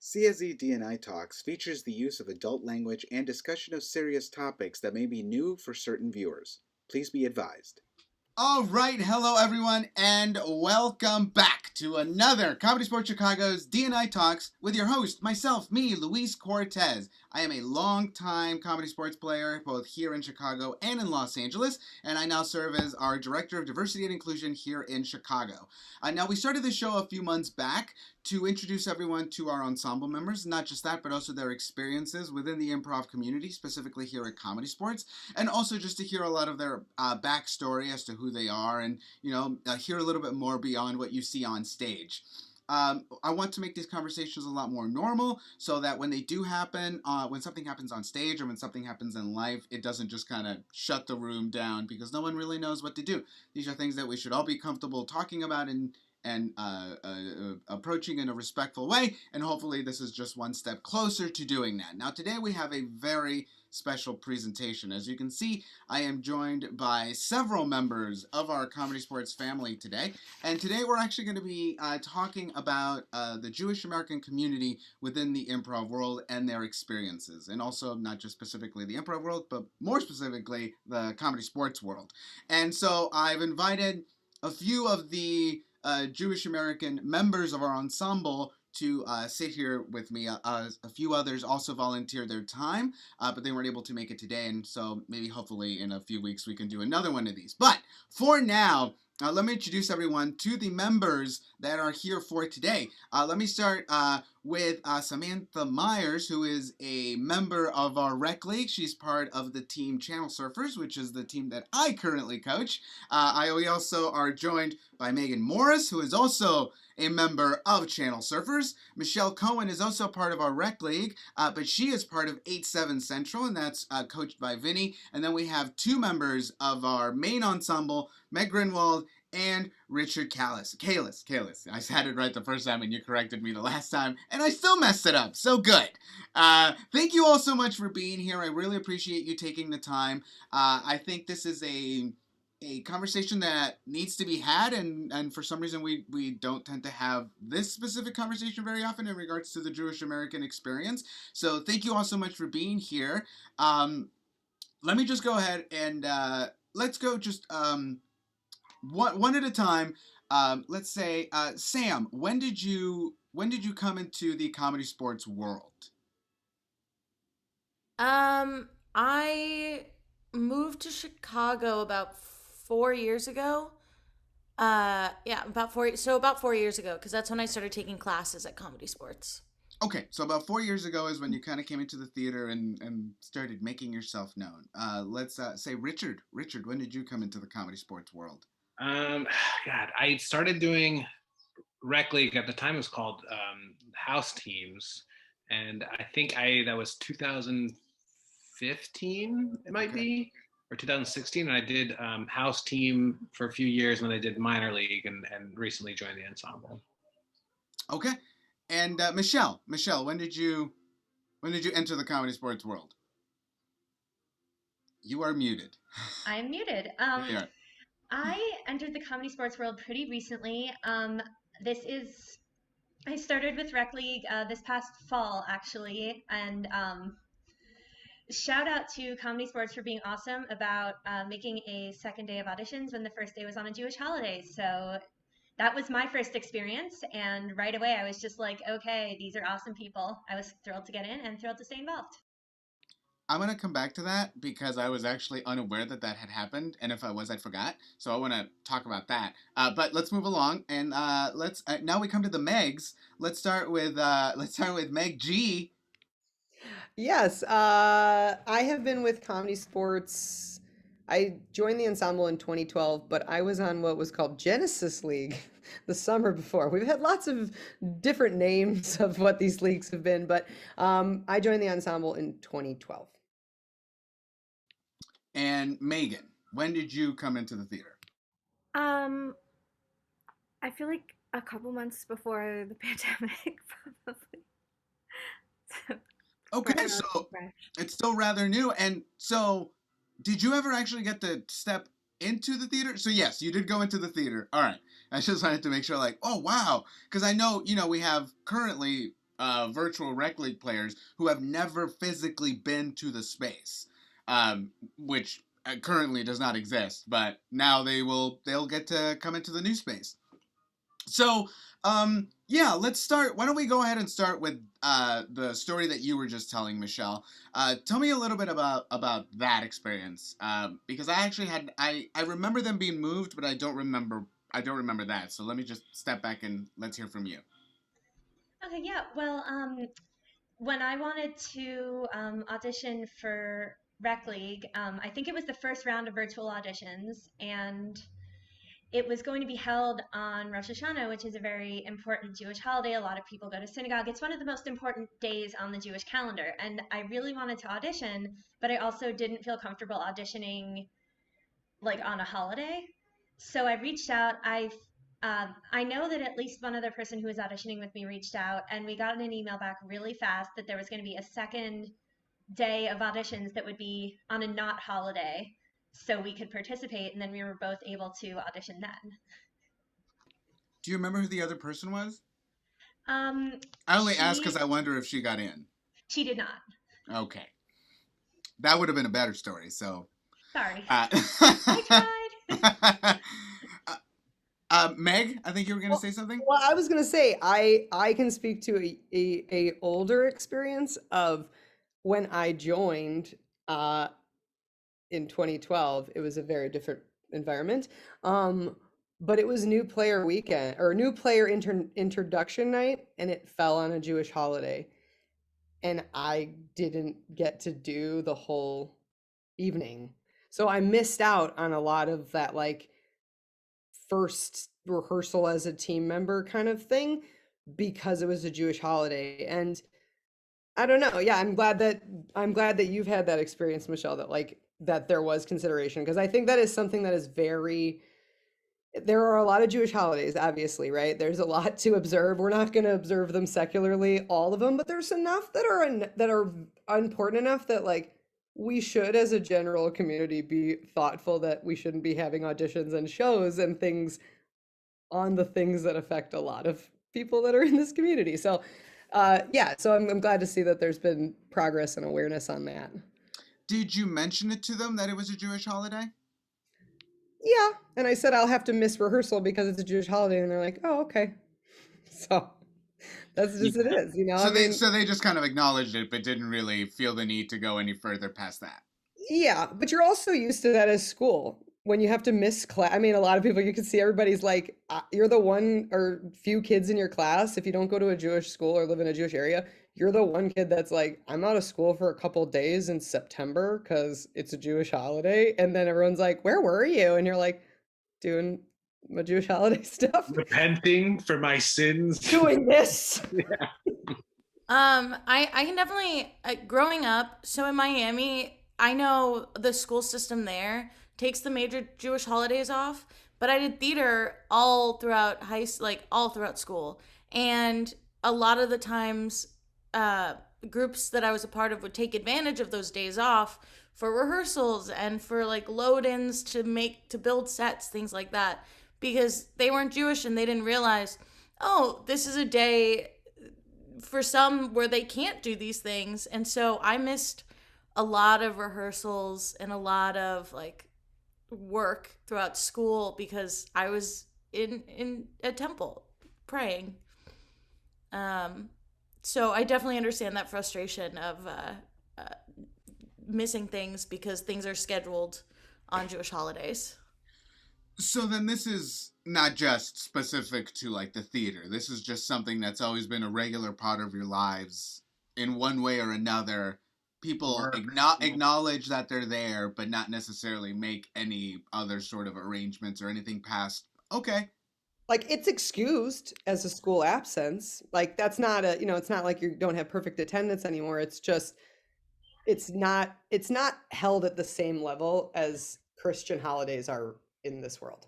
CSZ D&I Talks features the use of adult language and discussion of serious topics that may be new for certain viewers. Please be advised. All right, hello everyone, and welcome back to another Comedy Sports Chicago's D&I Talks with your host, myself, me, Luis Cortez. I am a long-time comedy sports player, both here in Chicago and in Los Angeles, and I now serve as our Director of Diversity and Inclusion here in Chicago. Now, we started this show a few months back to introduce everyone to our ensemble members, not just that, but also their experiences within the improv community, specifically here at Comedy Sports, and also just to hear a lot of their backstory as to who they are and, hear a little bit more beyond what you see on stage. I want to make these conversations a lot more normal so that when they do happen, when something happens on stage or when something happens in life, it doesn't just kind of shut the room down because no one really knows what to do. These are things that we should all be comfortable talking about and approaching in a respectful way, and hopefully this is just one step closer to doing that. Now today we have a very special presentation. As you can see, I am joined by several members of our Comedy Sports family today, and today we're actually going to be talking about the Jewish American community within the improv world and their experiences, and also not just specifically the improv world, but more specifically the comedy sports world. And so I've invited a few of the Jewish American members of our ensemble to sit here with me. A few others also volunteered their time, but they weren't able to make it today, and so maybe hopefully in a few weeks we can do another one of these. But for now, let me introduce everyone to the members that are here for today. Let me start with Samantha Myers, who is a member of our rec league. She's part of the team Channel Surfers, which is the team that I currently coach. We also are joined by Megan Morris, who is also a member of Channel Surfers. Michelle Cohen is also part of our rec league, but she is part of 8-7 Central, and that's coached by Vinny. And then we have two members of our main ensemble, Meg Grinwald and Richard Kalis. I said it right the first time and you corrected me the last time, and I still messed it up. So good. Thank you all so much for being here. I really appreciate you taking the time. I think this is a conversation that needs to be had, and for some reason we don't tend to have this specific conversation very often in regards to the Jewish American experience. So thank you all so much for being here. Let me just go ahead and let's go just one at a time. Let's say Sam, when did you come into the comedy sports world? I moved to Chicago about 4 years ago. Yeah, about 4 years ago, because that's when I started taking classes at Comedy Sports. Okay, so about 4 years ago is when you kind of came into the theater and started making yourself known. Let's say Richard. Richard, when did you come into the comedy sports world? God, I started doing rec league at the time. It was called house teams, and I think that was 2015. It might be, or 2016. And I did house team for a few years, and then I did minor league, and recently joined the ensemble. Okay, and Michelle, when did you enter the comedy sports world? You are muted. I'm muted. I entered the comedy sports world pretty recently. I started with Rec League this past fall, actually, and shout out to Comedy Sports for being awesome about making a second day of auditions when the first day was on a Jewish holiday. So that was my first experience, and right away I was just like, okay, these are awesome people. I was thrilled to get in and thrilled to stay involved. I'm going to come back to that because I was actually unaware that had happened, and if I was, I forgot. So I want to talk about that. But let's move along, and let's now we come to the Megs. Let's start with Meg G. Yes, I have been with Comedy Sports. I joined the ensemble in 2012, but I was on what was called Genesis League the summer before. We've had lots of different names of what these leagues have been, but I joined the ensemble in 2012. And Megan, when did you come into the theater? I feel like a couple months before the pandemic, probably. Okay, so it's still rather new. And so, did you ever actually get to step into the theater? So yes, you did go into the theater. All right. I just wanted to make sure, like, oh, wow. Because I know, we have currently virtual Rec League players who have never physically been to the space, which currently does not exist, but now they'll get to come into the new space. So, yeah, let's start. Why don't we go ahead and start with the story that you were just telling, Michelle. Tell me a little bit about that experience, because I actually I remember them being moved, but I don't remember that. So let me just step back and let's hear from you. Okay, yeah. Well, when I wanted to audition for Rec League, I think it was the first round of virtual auditions, and it was going to be held on Rosh Hashanah, which is a very important Jewish holiday. A lot of people go to synagogue. It's one of the most important days on the Jewish calendar. And I really wanted to audition, but I also didn't feel comfortable auditioning like on a holiday. So I reached out. I know that at least one other person who was auditioning with me reached out, and we got an email back really fast that there was going to be a second day of auditions that would be on a not holiday, so we could participate, and then we were both able to audition then. Do you remember who the other person was? I only asked because I wonder if she got in. She did not. Okay. That would have been a better story, so. Sorry. I tried. Meg, I think you were going to say something? Well, I was going to say, I can speak to a older experience of when I joined in 2012. It was a very different environment. But it was new player weekend or new player introduction night, and it fell on a Jewish holiday. And I didn't get to do the whole evening. So I missed out on a lot of that, like, first rehearsal as a team member kind of thing because it was a Jewish holiday. And I don't know. Yeah, I'm glad that you've had that experience, Michelle, that like that there was consideration, because I think that is something that is very, there are a lot of Jewish holidays, obviously, right? There's a lot to observe. We're not going to observe them secularly, all of them, but there's enough that are important enough that like we should, as a general community, be thoughtful that we shouldn't be having auditions and shows and things on the things that affect a lot of people that are in this community. So, yeah, so I'm glad to see that there's been progress and awareness on that. Did you mention it to them that it was a Jewish holiday? Yeah, and I said I'll have to miss rehearsal because it's a Jewish holiday, and they're like, "Oh, okay." So that's just it is, you know. So they just kind of acknowledged it, but didn't really feel the need to go any further past that. Yeah, but you're also used to that as school when you have to miss class. I mean, a lot of people, you can see everybody's like, you're the one or few kids in your class. If you don't go to a Jewish school or live in a Jewish area, you're the one kid that's like, I'm out of school for a couple days in September because it's a Jewish holiday. And then everyone's like, where were you? And you're like, doing my Jewish holiday stuff. Repenting for my sins. Doing this. Yeah. I can definitely, growing up, so in Miami, I know the school system there takes the major Jewish holidays off, but I did theater all throughout all throughout school. And a lot of the times, groups that I was a part of would take advantage of those days off for rehearsals and for like load-ins to build sets, things like that, because they weren't Jewish and they didn't realize, oh, this is a day for some where they can't do these things. And so I missed a lot of rehearsals and a lot of like work throughout school because I was in a temple praying. So I definitely understand that frustration of missing things because things are scheduled on Jewish holidays. So then this is not just specific to like the theater. This is just something that's always been a regular part of your lives in one way or another. People acknowledge that they're there, but not necessarily make any other sort of arrangements or anything past, okay. Like, it's excused as a school absence. Like, that's not it's not like you don't have perfect attendance anymore. It's just, it's not held at the same level as Christian holidays are in this world.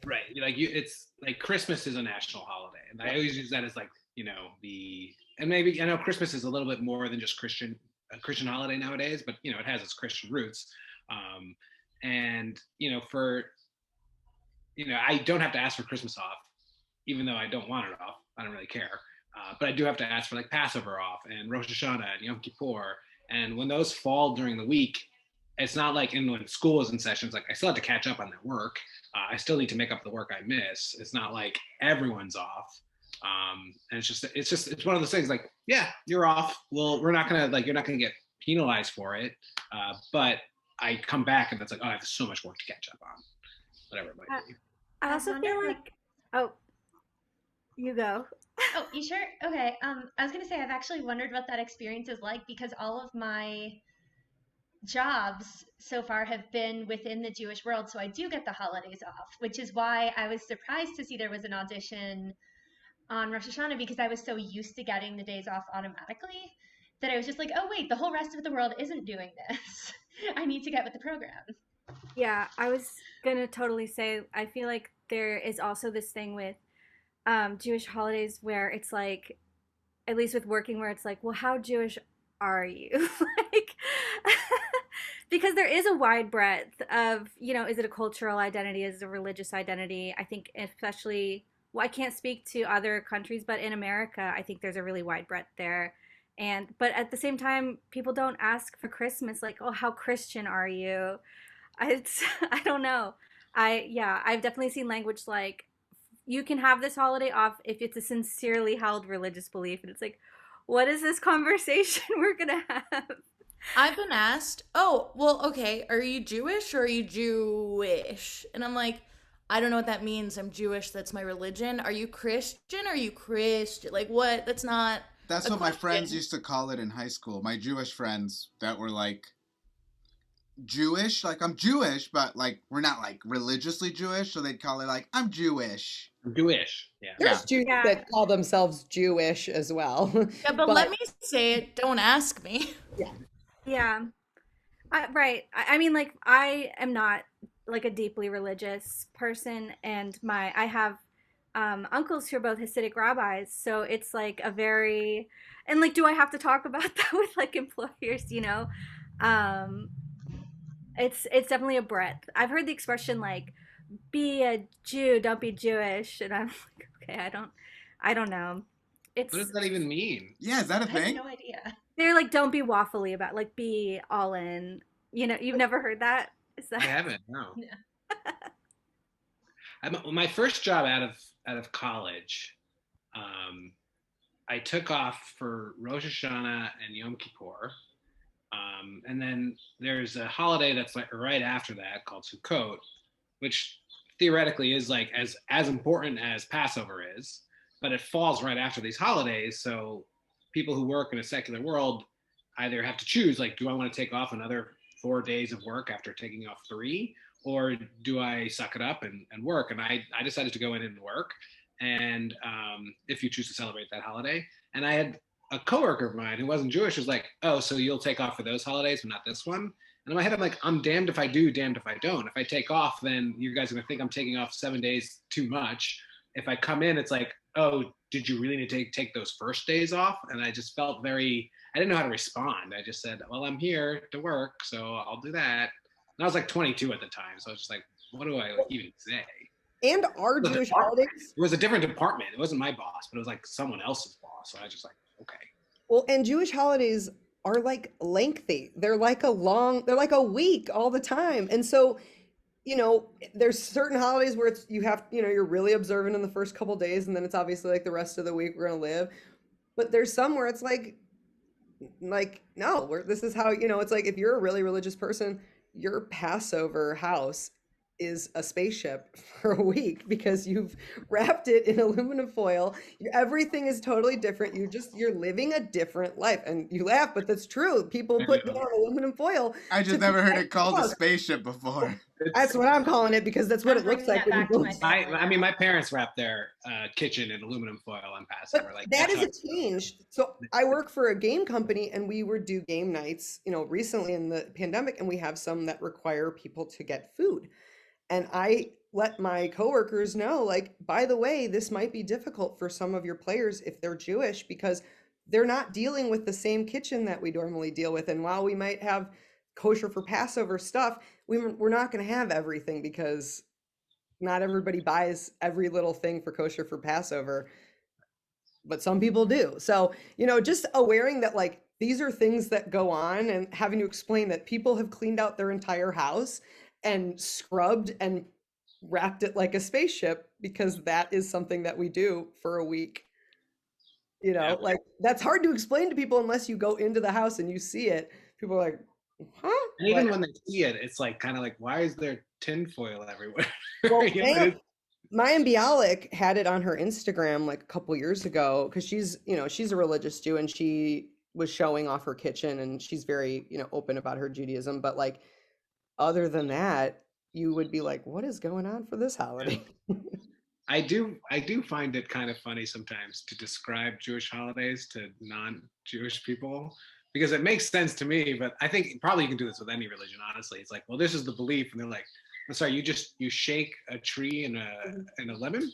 Right. It's like Christmas is a national holiday. And I always use that as like, and maybe, I know Christmas is a little bit more than just a Christian holiday nowadays, but, it has its Christian roots. And, I don't have to ask for Christmas off, even though I don't want it off. I don't really care. But I do have to ask for like Passover off and Rosh Hashanah and Yom Kippur. And when those fall during the week, it's not like when school is in sessions, like I still have to catch up on that work. I still need to make up the work I miss. It's not like everyone's off. And it's one of those things like, yeah, you're off. Well, we're not gonna like, you're not gonna get penalized for it. But I come back and it's like, oh, I have so much work to catch up on, whatever it might be. I also feel wonder, like, oh, you go. Oh, you sure? Okay. I was gonna say I've actually wondered what that experience is like because all of my jobs so far have been within the Jewish world, so I do get the holidays off, which is why I was surprised to see there was an audition on Rosh Hashanah because I was so used to getting the days off automatically that I was just like, oh wait, the whole rest of the world isn't doing this. I need to get with the program. Yeah, I was gonna totally say, I feel like there is also this thing with Jewish holidays where it's like, at least with working, where it's like, well, how Jewish are you? Like, because there is a wide breadth of, is it a cultural identity? Is it a religious identity? I think, especially, well, I can't speak to other countries, but in America, I think there's a really wide breadth there. But at the same time, people don't ask for Christmas, like, oh, how Christian are you? I don't know. I've definitely seen language like, you can have this holiday off if it's a sincerely held religious belief. And it's like, what is this conversation we're going to have? I've been asked, oh, well, okay, are you Jewish or are you Jewish? And I'm like, I don't know what that means. I'm Jewish. That's my religion. Are you Christian? Are you Christian? Like, what? That's not. That's a what my question. friends used to call it in high school. My Jewish friends that were like Jewish, like I'm Jewish, but like we're not like religiously Jewish, so they'd call it like I'm Jewish. I'm Jewish. Yeah. There's Jews Yeah. that call themselves Jewish as well. Yeah, but let me say it. Don't ask me. Yeah. Right. I mean, like, I am not like a deeply religious person, and I have uncles who are both Hasidic rabbis, so it's like a very, and like, do I have to talk about that with like employers? Um, it's definitely a breadth. I've heard the expression like, be a Jew, don't be Jewish, and I'm like, okay, I don't know. It's What does that even mean? Yeah, is that a I have thing? no idea. they're like, don't be waffly about, like, be all in. You've never heard that? Is I that? haven't. No. Yeah. My first job out of college, I took off for Rosh Hashanah and Yom Kippur, and then there's a holiday that's like right after that called Sukkot, which theoretically is like as important as Passover is, but it falls right after these holidays. So people who work in a secular world either have to choose, like, do I want to take off another 4 days of work after taking off 3, or do I suck it up and work? And I decided to go in and work. And if you choose to celebrate that holiday, and I had a coworker of mine who wasn't Jewish was like, oh, so you'll take off for those holidays, but not this one? And in my head, I'm like, I'm damned if I do, damned if I don't. If I take off, then you guys are gonna think I'm taking off 7 days too much. If I come in, it's like, oh, did you really need to take those first days off? And I just felt I didn't know how to respond. I just said, well, I'm here to work, so I'll do that. And I was like 22 at the time, so I was just like, what do I even say? And our Jewish holidays. It was a different department. It wasn't my boss, but it was like someone else's boss. So I was just like, okay. Well, and Jewish holidays are like lengthy. They're like a week all the time. And so, there's certain holidays where you're really observant in the first couple days, and then it's obviously like the rest of the week we're gonna live. But there's some where it's like no, this is how, it's like if you're a really religious person, your Passover house is a spaceship for a week because you've wrapped it in aluminum foil. Everything is totally different. You're living a different life. And you laugh, but that's true. People put down aluminum foil. I just never heard it called a spaceship before. That's what I'm calling it because that's what it looks like. I mean, my parents wrapped their kitchen in aluminum foil on Passover. But like that is a change. So I work for a game company, and we would do game nights, recently in the pandemic, and we have some that require people to get food. And I let my coworkers know, like, by the way, this might be difficult for some of your players if they're Jewish because they're not dealing with the same kitchen that we normally deal with. And while we might have kosher for Passover stuff, we're not going to have everything because not everybody buys every little thing for kosher for Passover. but some people do. So, just awareing that like these are things that go on and having to explain that people have cleaned out their entire house and scrubbed and wrapped it like a spaceship because that is something that we do for a week. Yeah. Like that's hard to explain to people unless you go into the house and you see it. People are like, huh? And even Like, when they see it, it's like kind of like, why is there tinfoil everywhere? well, You know, Maya Bialik had it on her Instagram like a couple years ago because she's a religious Jew and she was showing off her kitchen and she's very, open about her Judaism. But like, other than that, you would be like, what is going on for this holiday? I do find it kind of funny sometimes to describe Jewish holidays to non-Jewish people because it makes sense to me, but I think probably you can do this with any religion, honestly. It's like, well, this is the belief, and they're like, I'm sorry, you shake a tree and a lemon?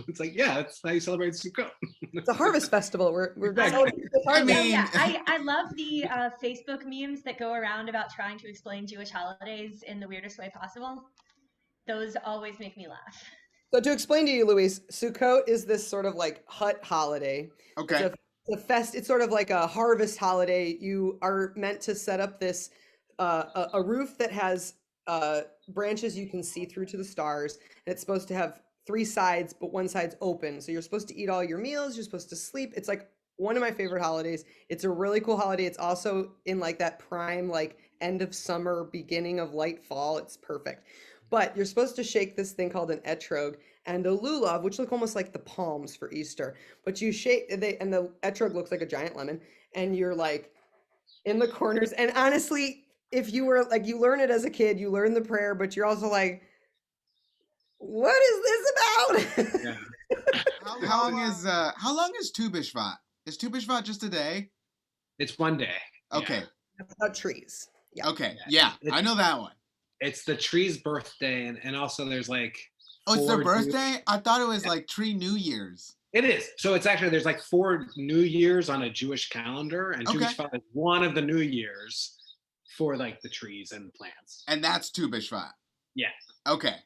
It's like, yeah, that's how you celebrate Sukkot. It's a harvest festival. We're Exactly. celebrating the I harvest. mean- Yeah, I love the Facebook memes that go around about trying to explain Jewish holidays in the weirdest way possible. Those always make me laugh. So to explain to you, Luis, Sukkot is this sort of like hut holiday. Okay. It's sort of like a harvest holiday. You are meant to set up this a roof that has branches you can see through to the stars, and it's supposed to have 3 sides, but one side's open. So you're supposed to eat all your meals. You're supposed to sleep. It's like one of my favorite holidays. It's a really cool holiday. It's also in like that prime like end of summer, beginning of light fall. It's perfect. But you're supposed to shake this thing called an etrog and a lulav, which look almost like the palms for Easter. But you shake, and the etrog looks like a giant lemon, and you're like in the corners. And honestly, if you were like, you learn it as a kid, you learn the prayer, but you're also like, what is this about? Yeah. How long is Tu B'Shvat? Is Tu B'Shvat just a day? It's one day. Okay. That's about trees. Yeah. Okay. Yeah, I know that one. It's the tree's birthday, and also there's like. Oh, it's their 4 Jewish- birthday? I thought it was like Tree New Year's. It is. So it's actually there's like 4 New Years on a Jewish calendar, and Okay. Jewish Shvat is one of the New Years for like the trees and plants. And that's Tu B'Shvat. Yeah. Okay.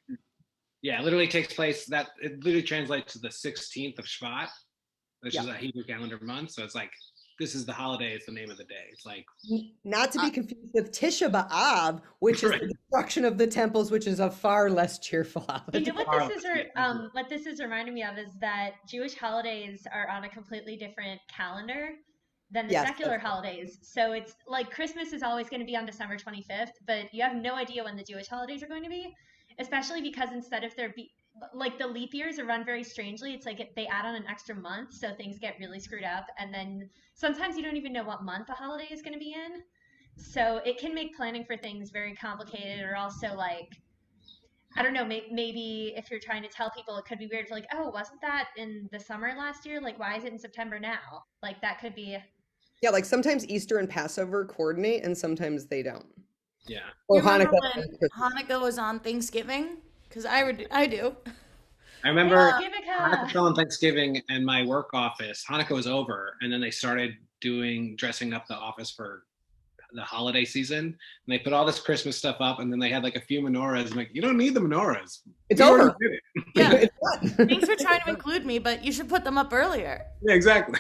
Yeah, it literally takes place it literally translates to the 16th of Shvat, which is Yeah. a Hebrew calendar month. So it's like this is the holiday, it's the name of the day. It's like Not to be confused with Tisha B'Av, which is Right. the destruction of the temples, which is a far less cheerful holiday. You know what this is reminding me of is that Jewish holidays are on a completely different calendar than the Yes, secular that's right. holidays. So it's like Christmas is always going to be on December 25th, but you have no idea when the Jewish holidays are going to be, especially because instead of like the leap years are run very strangely. It's like they add on an extra month, so things get really screwed up, and then sometimes you don't even know what month a holiday is going to be in. So it can make planning for things very complicated, or also like, I don't know, maybe if you're trying to tell people, it could be weird for like, oh, wasn't that in the summer last year? Like, why is it in September now? Like that could be. Yeah, like sometimes Easter and Passover coordinate and sometimes they don't. yeah. Or You remember Hanukkah. when Hanukkah was on Thanksgiving? Because I do. I remember Hanukkah. Hanukkah fell on Thanksgiving, and my work office, Hanukkah was over, and then they started dressing up the office for the holiday season. And they put all this Christmas stuff up, and then they had like a few menorahs. I'm like, you don't need the menorahs. It's We already over. did it. Yeah. It's done. Thanks for trying to include me, but you should put them up earlier. Yeah, exactly.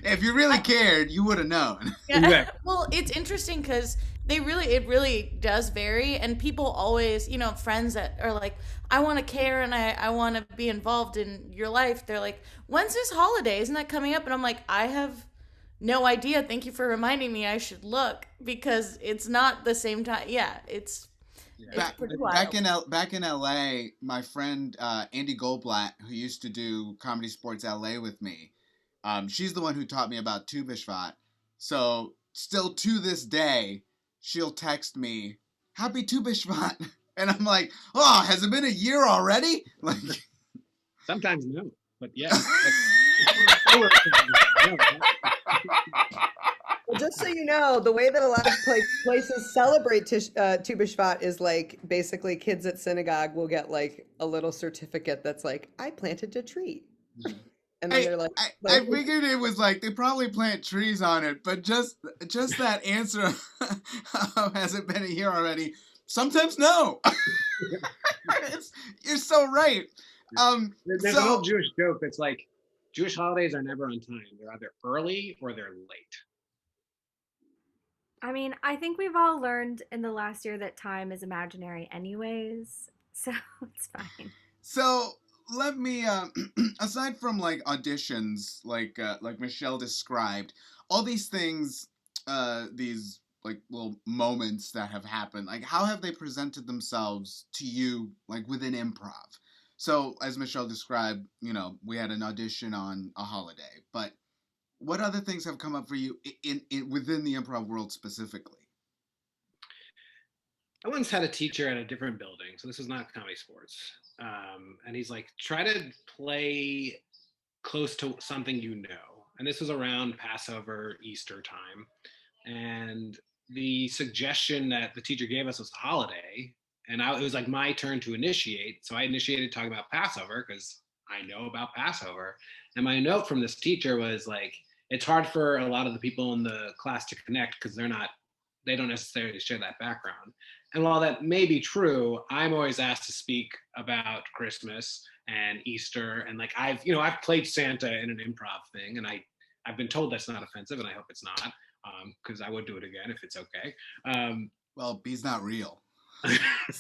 If you really cared, you would have known. Yeah. Exactly. Well, it's interesting because it really does vary, and people always, friends that are like, I want to care and I want to be involved in your life. They're like, when's this holiday? Isn't that coming up? And I'm like, I have no idea. Thank you for reminding me. I should look because it's not the same time. Yeah, it's pretty wild. Back in LA, my friend Andy Goldblatt, who used to do Comedy Sports LA with me, she's the one who taught me about Tu B'Shvat. So still to this day, she'll text me, "Happy Tu B'Shvat," and I'm like, "Oh, has it been a year already?" Like, Sometimes no, but yeah. Well, just so you know, the way that a lot of places celebrate Tu B'Shvat is like basically kids at synagogue will get like a little certificate that's like, I planted a tree. And then they're like, I figured it was like they probably plant trees on it, but just that answer, has it been a year already? Sometimes no. You're so right. There's an old Jewish joke that's like, Jewish holidays are never on time. They're either early or they're late. I mean, I think we've all learned in the last year that time is imaginary anyways, so it's fine. So let me, aside from like auditions, like Michelle described, all these things, these like little moments that have happened, like how have they presented themselves to you, like within improv? So as Michelle described, we had an audition on a holiday, but what other things have come up for you in within the improv world specifically? I once had a teacher at a different building, so this is not comedy sports. And he's like, try to play close to something you know. And this was around Passover, Easter time. And the suggestion that the teacher gave us was a holiday. And it was like my turn to initiate. So I initiated talking about Passover because I know about Passover. And my note from this teacher was like, it's hard for a lot of the people in the class to connect because they don't necessarily share that background. And while that may be true, I'm always asked to speak about Christmas and Easter. And like I've played Santa in an improv thing, and I've been told that's not offensive, and I hope it's not, because I would do it again if it's okay. Well, he's not real.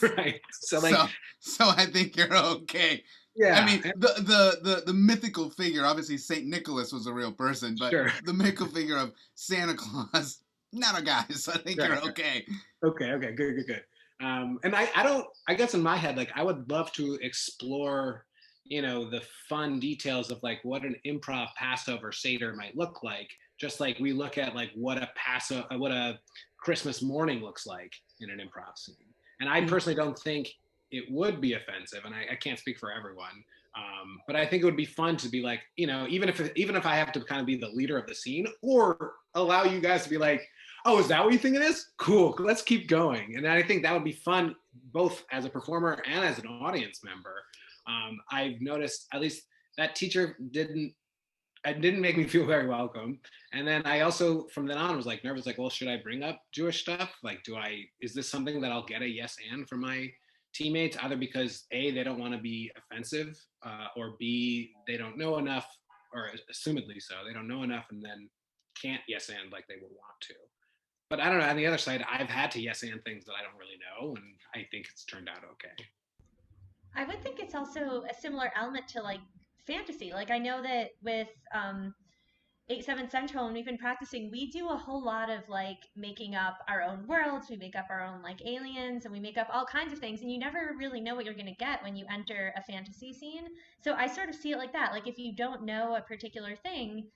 Right. So like so I think you're okay. Yeah. I mean, the mythical figure, obviously Saint Nicholas was a real person, but Sure. The mythical figure of Santa Claus, not a guy, so I think you're okay. Okay, good. And I guess in my head, like I would love to explore, the fun details of like what an improv Passover Seder might look like, just like we look at like what a Christmas morning looks like in an improv scene. And I personally don't think it would be offensive, and I can't speak for everyone. But I think it would be fun to be like, even if I have to kind of be the leader of the scene, or allow you guys to be like, oh, is that what you think it is? Cool, let's keep going. And I think that would be fun, both as a performer and as an audience member. I've noticed, at least that teacher didn't make me feel very welcome. And then I also, from then on, was like nervous, like, well, should I bring up Jewish stuff? Like, is this something that I'll get a yes and from my teammates, either because A, they don't want to be offensive, or B, they don't know enough, or assumedly so, they don't know enough and then can't yes and like they would want to. But I don't know, on the other side, I've had to yes and things that I don't really know, and I think it's turned out okay. I would think it's also a similar element to like fantasy. Like I know that with 8/7 Central, and we've been practicing, we do a whole lot of like making up our own worlds. We make up our own like aliens, and we make up all kinds of things, and you never really know what you're going to get when you enter a fantasy scene. So I sort of see it like that. Like if you don't know a particular thing,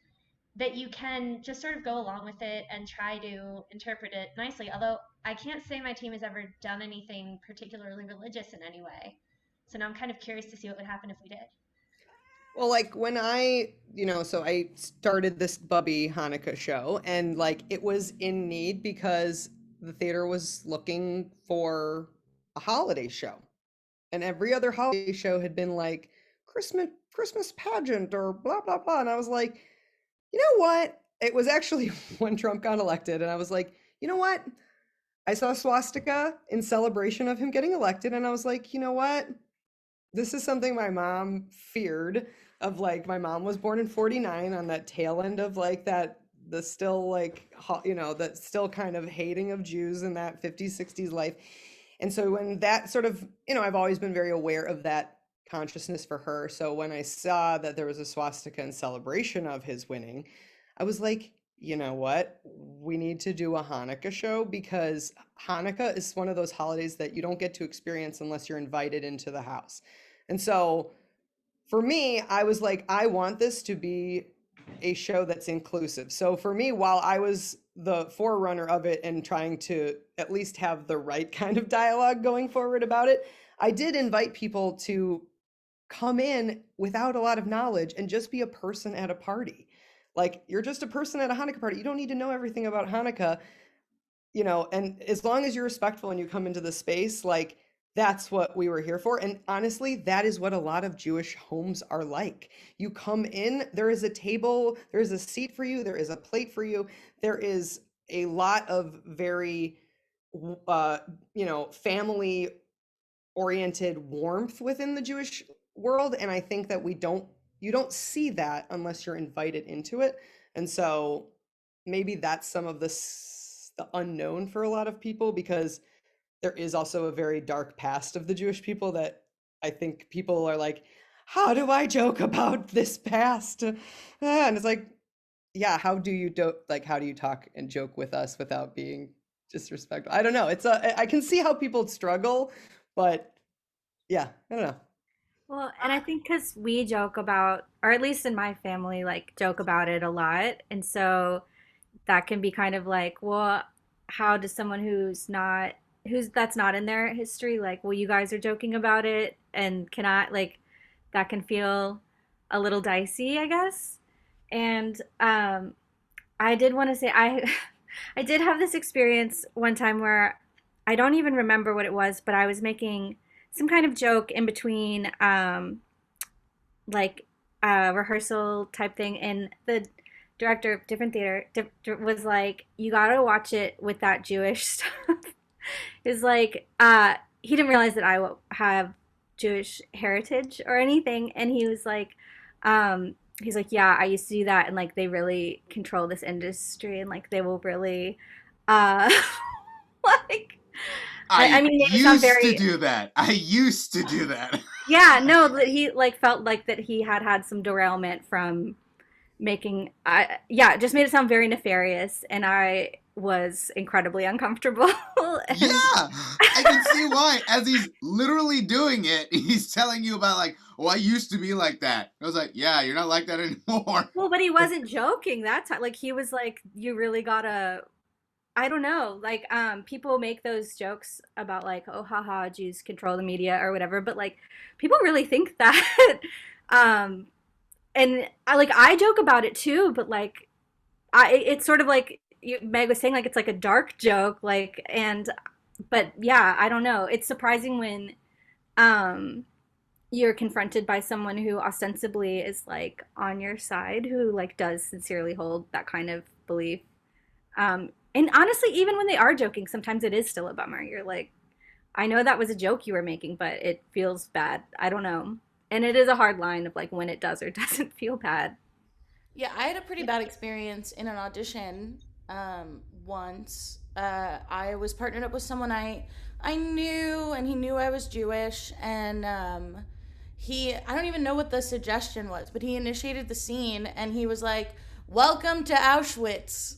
that you can just sort of go along with it and try to interpret it nicely. Although I can't say my team has ever done anything particularly religious in any way. So now I'm kind of curious to see what would happen if we did. Well, like when so I started this Bubby Hanukkah show, and like it was in need because the theater was looking for a holiday show. And every other holiday show had been like Christmas pageant or blah blah blah. And I was like, you know what? It was actually when Trump got elected, and I was like, you know what? I saw swastika in celebration of him getting elected, and I was like, you know what? This is something my mom feared, of like my mom was born in 49, on that tail end of like the still like that still kind of hating of Jews in that 50s 60s life. And so when that sort of, I've always been very aware of that consciousness for her. So when I saw that there was a swastika in celebration of his winning, I was like, you know what? We need to do a Hanukkah show, because Hanukkah is one of those holidays that you don't get to experience unless you're invited into the house. And so for me, I was like, I want this to be a show that's inclusive. So for me, while I was the forerunner of it and trying to at least have the right kind of dialogue going forward about it, I did invite people to come in without a lot of knowledge and just be a person at a party. Like, you're just a person at a Hanukkah party. You don't need to know everything about Hanukkah, and as long as you're respectful and you come into the space, like, that's what we were here for. And honestly, that is what a lot of Jewish homes are like. You come in, there is a table, there is a seat for you, there is a plate for you. There is a lot of very, family oriented warmth within the Jewish world. And I think that we don't you don't see that unless you're invited into it. And so maybe that's some of the unknown for a lot of people, because there is also a very dark past of the Jewish people that I think people are like, how do I joke about this past? And it's like, yeah, how do you how do you talk and joke with us without being disrespectful? I don't know. I can see how people struggle, but yeah, I don't know. Well, and I think because we joke about, or at least in my family, like joke about it a lot. And so that can be kind of like, well, how does someone who's that's not in their history, like, well, you guys are joking about it and cannot, like, that can feel a little dicey, I guess. And I did want to say, I did have this experience one time where I don't even remember what it was, but I was making some kind of joke in between like a rehearsal type thing, and the director of different theater was like, you gotta watch it with that Jewish stuff. Is like he didn't realize that I have Jewish heritage or anything, and he's like, yeah, I used to do that, and like they really control this industry, and like they will really uh like I I mean, it sounds used to very, do that. I used to do that. yeah, no, that he like felt like that he had some derailment from making, yeah, it just made it sound very nefarious, and I was incredibly uncomfortable. Yeah, And I can see why. As he's literally doing it, he's telling you about like, oh, I used to be like that. I was like, yeah, you're not like that anymore. well, but he wasn't joking that time. Like he was like, you really gotta, I don't know, like people make those jokes about like, oh haha, Jews control the media or whatever, but like people really think that. um and I joke about it too, but like it's sort of like Meg was saying, like it's like a dark joke, like, and but yeah, I don't know. It's surprising when um you're confronted by someone who ostensibly is like on your side, who like does sincerely hold that kind of belief. And honestly, even when they are joking, sometimes it is still a bummer. You're like, I know that was a joke you were making, but it feels bad. I don't know. And it is a hard line of like when it does or doesn't feel bad. Yeah, I had a pretty bad experience in an audition once. I was partnered up with someone I knew, and he knew I was Jewish, and I don't even know what the suggestion was, but he initiated the scene, and he was like, "Welcome to Auschwitz,"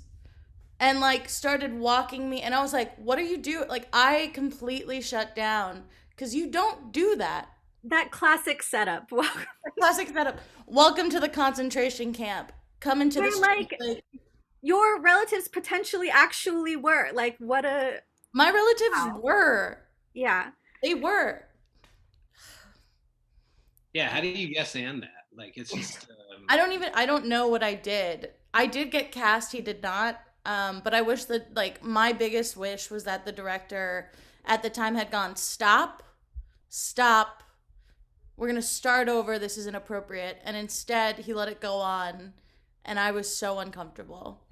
and like started walking me, and I was like, "What are you doing?" Like I completely shut down because you don't do that. That classic setup. Classic setup. Welcome to the concentration camp. Come into the They're street. like, your relatives potentially actually were. Like, what a. My relatives Wow. were. Yeah. They were. Yeah, how do you yes and that? Like it's just I don't know what I did. I did get cast, he did not. But I wish that, like, my biggest wish was that the director at the time had gone, stop, stop. We're going to start over. This is inappropriate. And instead, he let it go on. And I was so uncomfortable.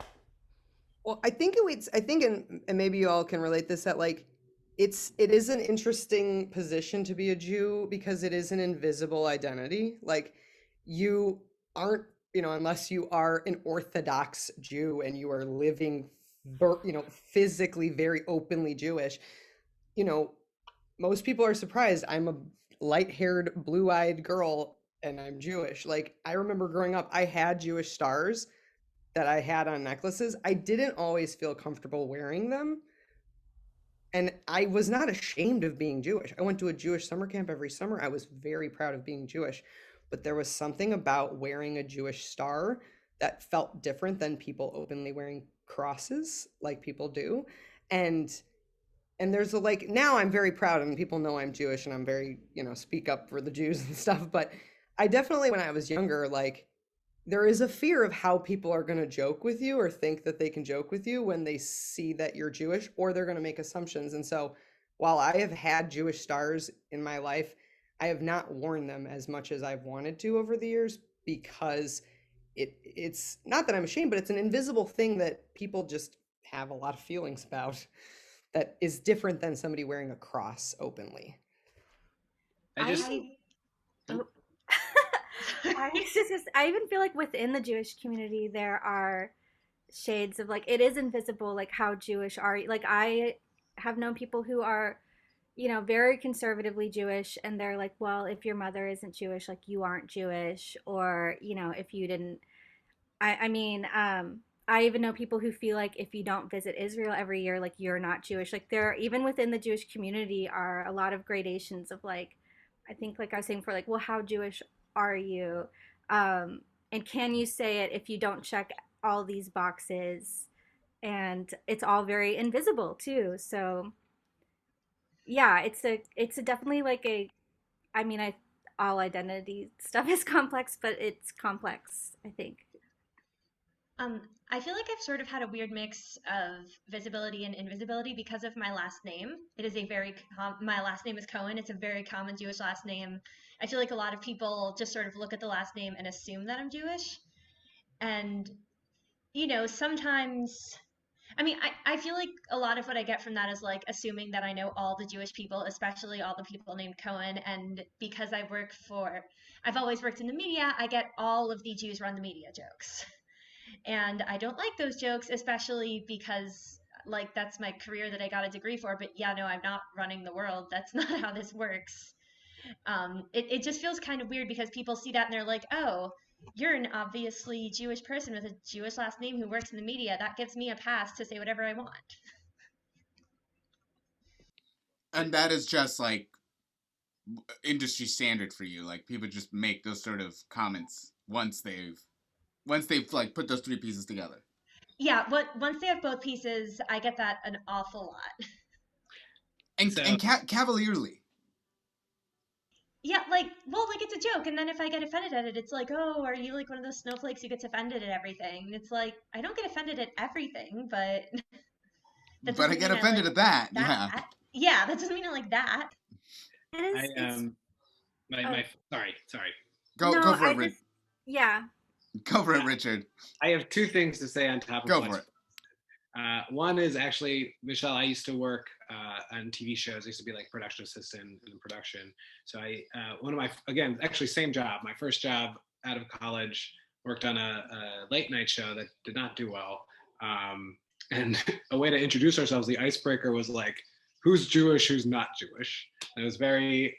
Well, I think, and maybe you all can relate this, that like it is an interesting position to be a Jew because it is an invisible identity. Like you aren't, unless you are an Orthodox Jew and you are living, physically very openly Jewish, most people are surprised. I'm a light-haired, blue-eyed girl and I'm Jewish. Like I remember growing up, I had Jewish stars that I had on necklaces. I didn't always feel comfortable wearing them. And I was not ashamed of being Jewish. I went to a Jewish summer camp every summer. I was very proud of being Jewish. But there was something about wearing a Jewish star that felt different than people openly wearing crosses like people do. And there's like, now I'm very proud and people know I'm Jewish and I'm very, speak up for the Jews and stuff. But I definitely, when I was younger, like, there is a fear of how people are going to joke with you or think that they can joke with you when they see that you're Jewish, or they're going to make assumptions. And so while I have had Jewish stars in my life, I have not worn them as much as I've wanted to over the years, because it's not that I'm ashamed, but it's an invisible thing that people just have a lot of feelings about that is different than somebody wearing a cross openly. I just I even feel like within the Jewish community there are shades of like it is invisible, like how Jewish are you? Like I have known people who are, very conservatively Jewish, and they're like, well, if your mother isn't Jewish, like you aren't Jewish, or if you didn't. I mean, I even know people who feel like if you don't visit Israel every year, like you're not Jewish. Like there, even within the Jewish community, are a lot of gradations of like, I think, like I was saying, for like, well, how Jewish are you? And can you say it if you don't check all these boxes? And it's all very invisible too. So yeah, it's a definitely like a. I mean, all identity stuff is complex, but it's complex, I think. Um, I feel like I've sort of had a weird mix of visibility and invisibility because of my last name. It is a my last name is Cohen. It's a very common Jewish last name. I feel like a lot of people just sort of look at the last name and assume that I'm Jewish. And, sometimes, I mean, I feel like a lot of what I get from that is like assuming that I know all the Jewish people, especially all the people named Cohen. And because I've always worked in the media, I get all of the Jews run the media jokes. And I don't like those jokes, especially because like that's my career that I got a degree for. But yeah, no, I'm not running the world. That's not how this works. It just feels kind of weird because people see that and they're like, oh, you're an obviously Jewish person with a Jewish last name who works in the media. That gives me a pass to say whatever I want. And that is just like industry standard for you. Like people just make those sort of comments once they've like put those three pieces together. Yeah, but once they have both pieces, I get that an awful lot. And So cavalierly. Yeah, like it's a joke, and then if I get offended at it, it's like, oh, are you like one of those snowflakes who gets offended at everything? It's like I don't get offended at everything, but that But I doesn't get mean I offended like at that. that. Yeah. Yeah, that doesn't mean I like that. It I is. It's. Oh my sorry. Go no, for I it, just. Yeah. Go for it, Richard. I have two things to say on top of Go for what's it. one is actually, Michelle, I used to work on TV shows. I used to be like production assistant in production. So one of my, again, actually same job, my first job out of college, worked on a late night show that did not do well. And a way to introduce ourselves, the icebreaker was like, who's Jewish, who's not Jewish? And it was very,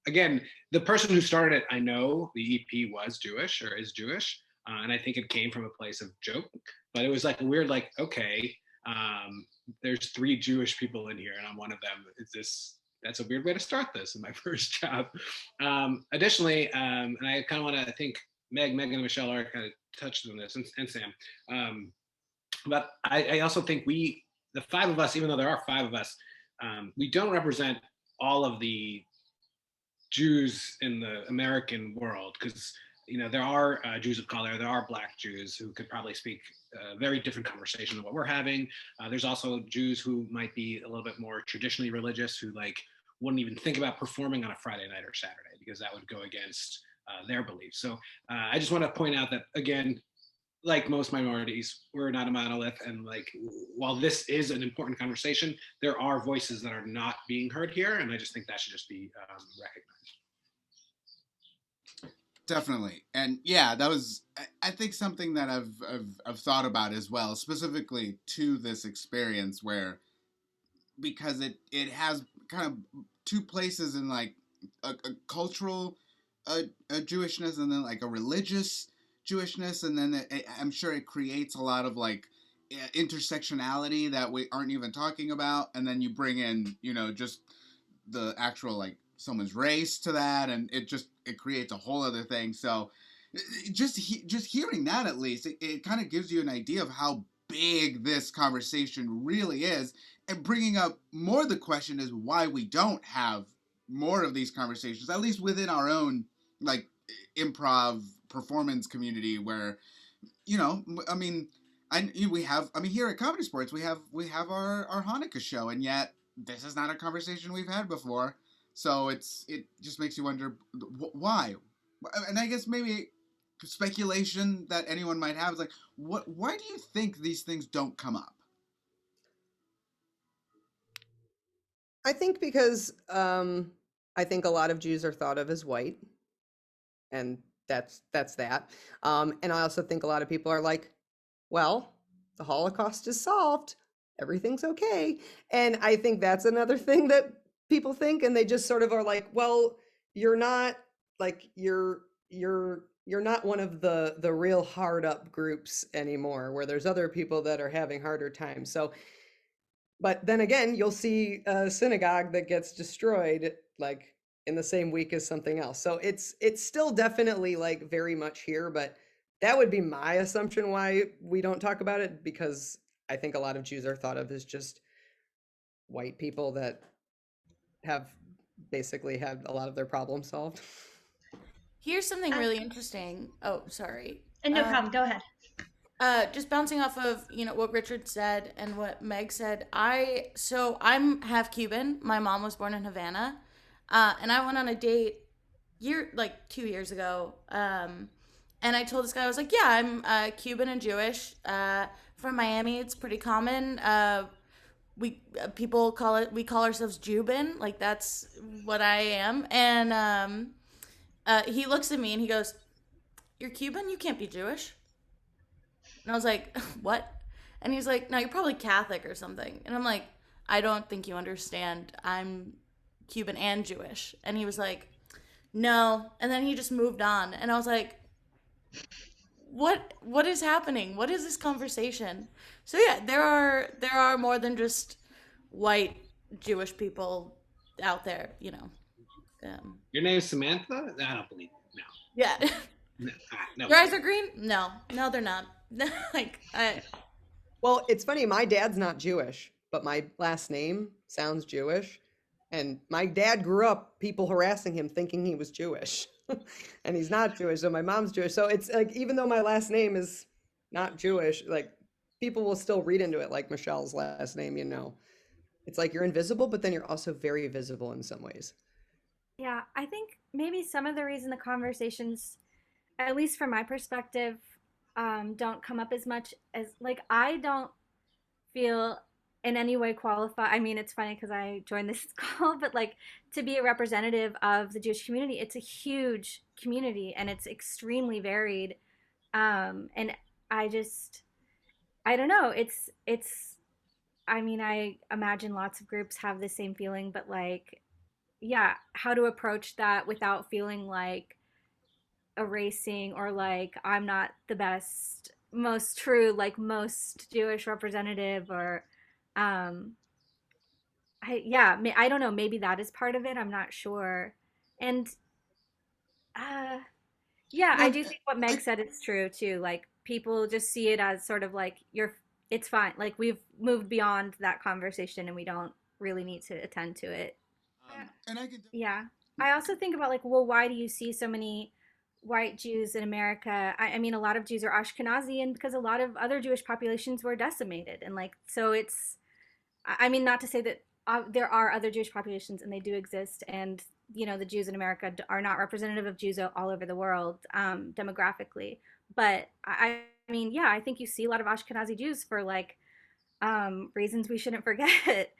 again, the person who started it, I know the EP was Jewish or is Jewish. And I think it came from a place of joke, but it was like weird, like, okay, there's three Jewish people in here and I'm one of them. That's a weird way to start this in my first job. Additionally, and I kind of want to, I think Megan and Michelle are kind of touched on this, and Sam. But I also think the five of us, even though there are five of us, we don't represent all of the Jews in the American world, because there are Jews of color, there are Black Jews who could probably speak a very different conversation than what we're having. There's also Jews who might be a little bit more traditionally religious, who like wouldn't even think about performing on a Friday night or Saturday because that would go against their beliefs. So I just want to point out that, again, like most minorities, we're not a monolith, and like while this is an important conversation, there are voices that are not being heard here, and I just think that should just be recognized. Definitely. And yeah, that was, I think, something that I've thought about as well, specifically to this experience where, because it has kind of two places in like a cultural a Jewishness, and then like a religious Jewishness, and then I'm sure it creates a lot of like intersectionality that we aren't even talking about, and then you bring in just the actual like someone's race to that, and it creates a whole other thing. So just hearing that, at least it kind of gives you an idea of how big this conversation really is, and bringing up more the question is why we don't have more of these conversations, at least within our own like improv performance community, where I mean we have, I mean, here at Comedy Sports we have our Hanukkah show, and yet this is not a conversation we've had before. So it just makes you wonder why. And I guess maybe speculation that anyone might have is like, why do you think these things don't come up? I think because I think a lot of Jews are thought of as white, and that's that. And I also think a lot of people are like, well, the Holocaust is solved. Everything's okay. And I think that's another thing that people think, and they just sort of are like, well, you're not like you're not one of the real hard up groups anymore, where there's other people that are having harder times. So, but then again, you'll see a synagogue that gets destroyed like in the same week as something else. So it's still definitely like very much here, but that would be my assumption why we don't talk about it, because I think a lot of Jews are thought of as just white people that have basically had a lot of their problems solved. Here's something really interesting. Oh, sorry. And no problem. Go ahead. Just bouncing off of what Richard said and what Meg said. I'm half Cuban. My mom was born in Havana, and I went on a date 2 years ago. And I told this guy, I was like, yeah, I'm Cuban and Jewish. From Miami, it's pretty common. We call ourselves Jubin. Like, that's what I am. And he looks at me and he goes, "You're Cuban? You can't be Jewish." And I was like, "What?" And he's like, "No, you're probably Catholic or something." And I'm like, "I don't think you understand. I'm Cuban and Jewish." And he was like, "No." And then he just moved on. And I was like, what is happening? What is this conversation? So yeah, there are more than just white Jewish people out there, Your name is Samantha? I don't believe it. No. Yeah. No. Your eyes are green? No, they're not. Well, it's funny. My dad's not Jewish, but my last name sounds Jewish. And my dad grew up people harassing him thinking he was Jewish. And he's not Jewish. So my mom's Jewish. So it's like, even though my last name is not Jewish, like people will still read into it like Michelle's last name, It's like you're invisible, but then you're also very visible in some ways. Yeah, I think maybe some of the reason the conversations, at least from my perspective, don't come up as much as, like, I don't feel in any way qualified. I mean, it's funny because I joined this call, but like, to be a representative of the Jewish community, it's a huge community and it's extremely varied. And I don't know. I mean, I imagine lots of groups have the same feeling, but like, yeah, how to approach that without feeling like erasing or like I'm not the best, most true, like most Jewish representative, or I don't know, maybe that is part of it. I'm not sure. And yeah, I do think what Meg said is true too. Like, people just see it as sort of like it's fine. Like, we've moved beyond that conversation and we don't really need to attend to it. And I can. Yeah. I also think about, like, well, why do you see so many white Jews in America? I mean, a lot of Jews are Ashkenazi, and because a lot of other Jewish populations were decimated. And like, so I mean, not to say that there are other Jewish populations, and they do exist. And, the Jews in America are not representative of Jews all over the world, demographically. But I mean, yeah, I think you see a lot of Ashkenazi Jews for like reasons we shouldn't forget.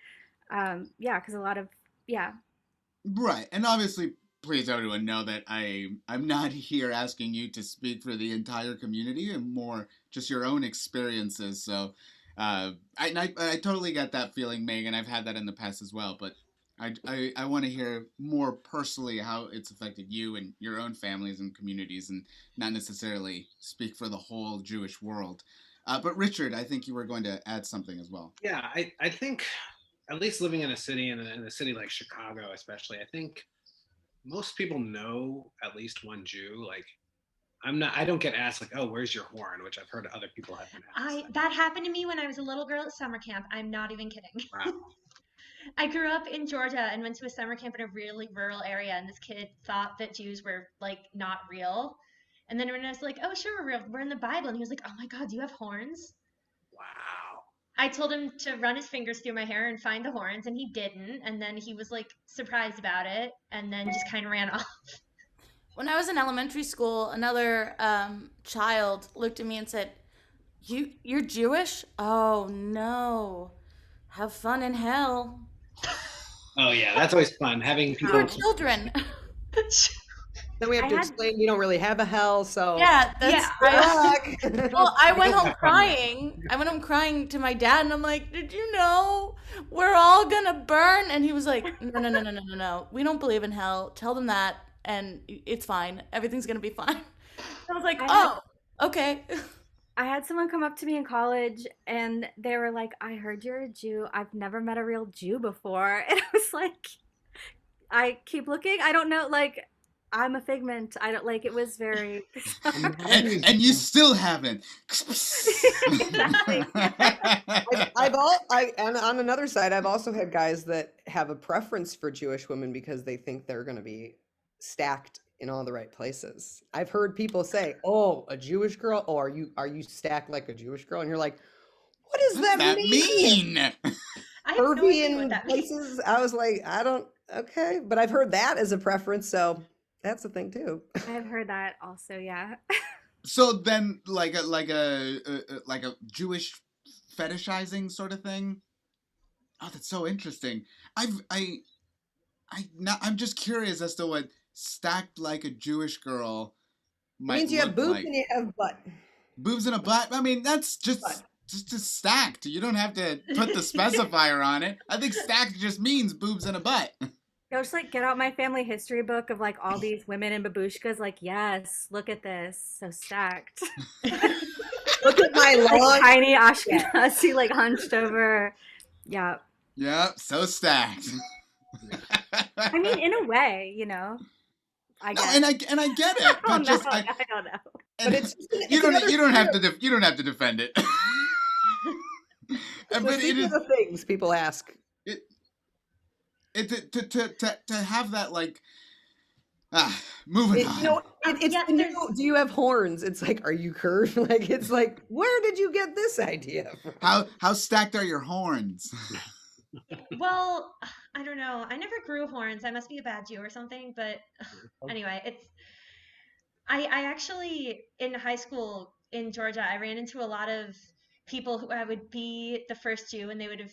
Yeah, because a lot of, yeah. Right, and obviously, please everyone know that I'm not here asking you to speak for the entire community, and more just your own experiences. So, I totally get that feeling, Megan. I've had that in the past as well, but I want to hear more personally how it's affected you and your own families and communities, and not necessarily speak for the whole Jewish world. But Richard, I think you were going to add something as well. Yeah, I think, at least living in a city, in a city like Chicago especially, I think most people know at least one Jew. Like, I don't get asked like, "Oh, where's your horn?" which I've heard other people have been asked. That happened to me when I was a little girl at summer camp. I'm not even kidding. Wow. I grew up in Georgia and went to a summer camp in a really rural area, and this kid thought that Jews were like not real. And then when I was like, "Oh, sure, we're real. We're in the Bible," and he was like, "Oh my God, do you have horns?" Wow. I told him to run his fingers through my hair and find the horns, and he didn't. And then he was like surprised about it, and then just kind of ran off. When I was in elementary school, another child looked at me and said, "You're Jewish? Oh no, have fun in hell." Oh yeah, that's always fun having people. You're children. Then we have I to had- explain we don't really have a hell, so Yeah, that's good luck. well, I went home crying. I went home crying to my dad, and I'm like, "Did you know we're all gonna burn?" And he was like, "No, no, no, no, no, no, no. We don't believe in hell. Tell them that, and it's fine. Everything's gonna be fine." I was like, I "Oh, okay." I had someone come up to me in college and they were like, I heard you're a Jew. I've never met a real Jew before. And I was like, I keep looking. I don't know. Like, I'm a figment. I don't like it was very. And you still haven't. Exactly. And on another side, I've also had guys that have a preference for Jewish women because they think they're going to be stacked in all the right places. I've heard people say, "Oh, a Jewish girl, or are you stacked like a Jewish girl?" And you're like, "What does that mean?" I have no Pervy idea what in that means. places. I was like, I don't. Okay, but I've heard that as a preference, so that's a thing too. I've heard that also, yeah. So then, like a Jewish fetishizing sort of thing. Oh, that's so interesting. I'm just curious as to what stacked like a Jewish girl might Means you have look boobs like. and you have butt. Boobs and a butt. I mean, that's just stacked. You don't have to put the specifier on it. I think stacked just means boobs and a butt. I'll just like get out my family history book of like all these women in babushkas. Like, yes, look at this, so stacked. Look at my Like long. tiny Ashkenazi, like hunched over. Yeah. Yep, so stacked. I mean, in a way, you know. I No, guess. and I get it, Oh, but just no, I I don't know. But it's you another don't have fear. to you don't have to defend it. So But these it are is the things people ask. to have that like moving on. You know, it's Yeah, the new, do you have horns? It's like, are you curved? Like, it's like, where did you get this idea from? How stacked are your horns? Well, I don't know. I never grew horns. I must be a bad Jew or something. But anyway, I actually, in high school in Georgia, I ran into a lot of people who I would be the first Jew, and they would have